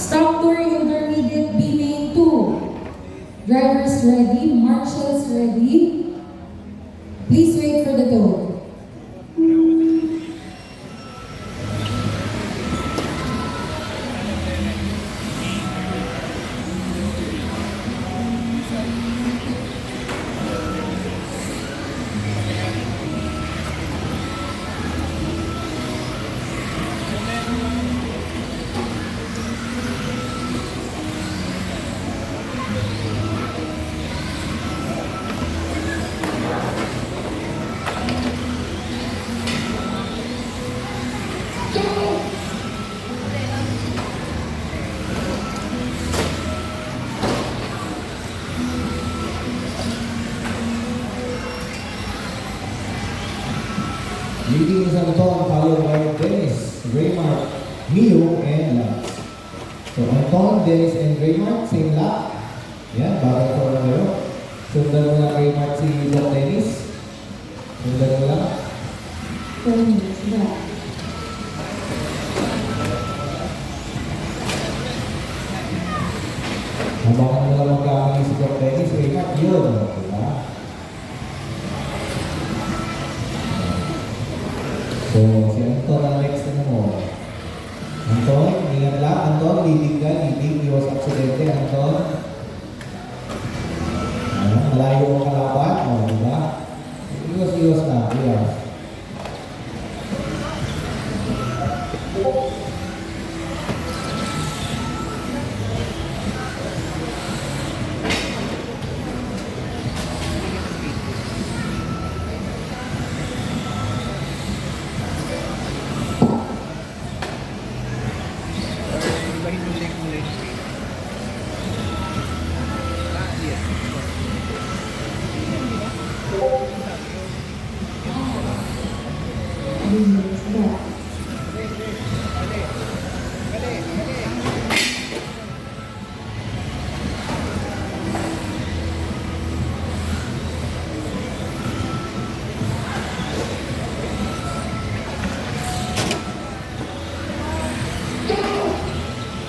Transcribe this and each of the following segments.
Stock Touring Intermediate B Main 2. Drivers ready, marshals ready. Please wait for the tone. Leading is Anton, followed by Dennis, Raymart, Mio, and Lance. So Anton, Dennis, and Raymart, same lap. Yan, bagay ko lang kayo. Sundan mo lang Raymart si Doc Dennis. Sundan mo lang. 4 minutes back. Habakan mo lang magkamali si Doc Dennis, Raymart, yun. Diba? So, si Anton ang next na mo. Anton, ingat lang. Anton, lilig ka. Lilig, iwas aksidente. Anton. Ayan, malayo ang kalaban. O, diba? Iwas lang. Iwas.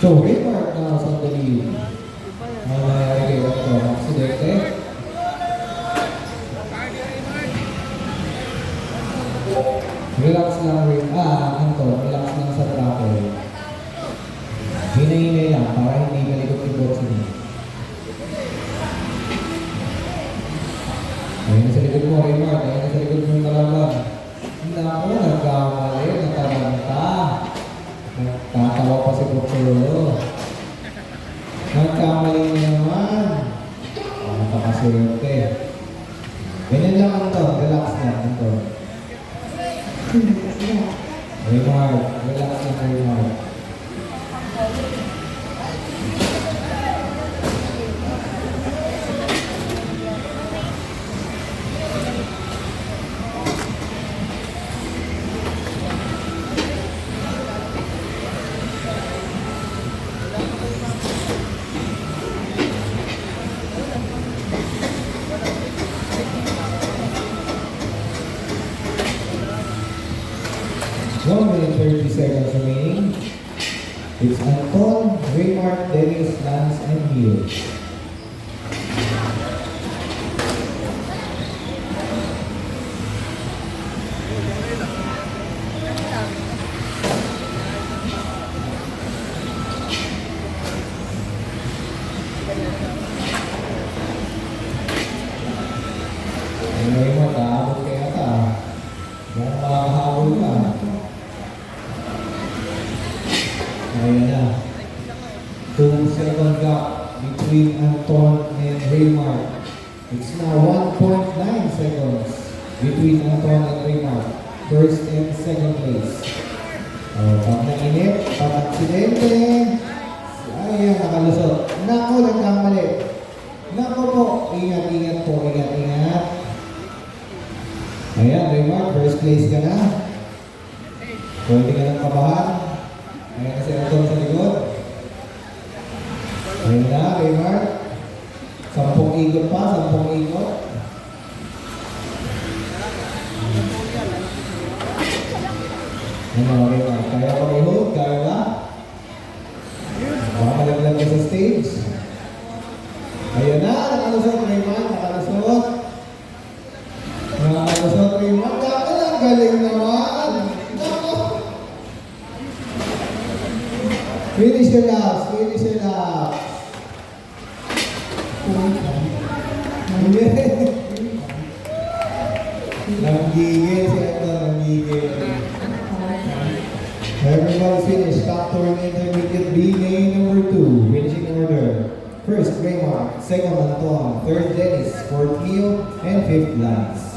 So, Raymart na sa dali. Ano nangyari kay Anton? Aksidente? Relax lang, Anton. Relax lang sa trapper. Hinay-hinay lang para hindi kalikot yung box niya. Ayun sa likod mo, Raymart. Ayun sa likod mo yung kalaban. Hindi ako, nagkamali, nataranta. Nagtatawa pa si Procuro. Nagkamali na naman. Nakakaswerte. Ganyan lang Anton. Relax lang, Anton. Raymart. Relax lang, Raymart. One minute 30 seconds remaining. It's Anton, Raymart, Dennis, Lance, and Mio. Raymart, aabot kaya ka. Baka makahabol ka. Ayan na. 2-second gap between Anton and Raymart. It's now 1.9 seconds between Anton and Raymart. First and second place. Pag nainip, pag aksidente. Ayan, nakalusot. Nako, nagkamali. Nako po. Ingat po. Ingat. Ayan, Raymart, first place ka na. Pwede ka ng kabahan. Ayan kasi Anton sa likod. Ayan na, Raymart. 10 ikot pa, 10 ikot. Ano, Raymart? Kaya pa i-hold? Kaya ba? Baka malaglag ka sa stage. Ayan na, nakalusot Raymond, nakalusot. Nakalusot Raymond, ang galing naman. Nako. Finish your laps, finish your laps. Nanggigil si Ito, nanggigil. Everybody's finished. Top turn intermediate B main number 2. Finishing order. First, Raymond. Second, Anton. Third, Dennis. Fourth, Leo. And fifth, Lance.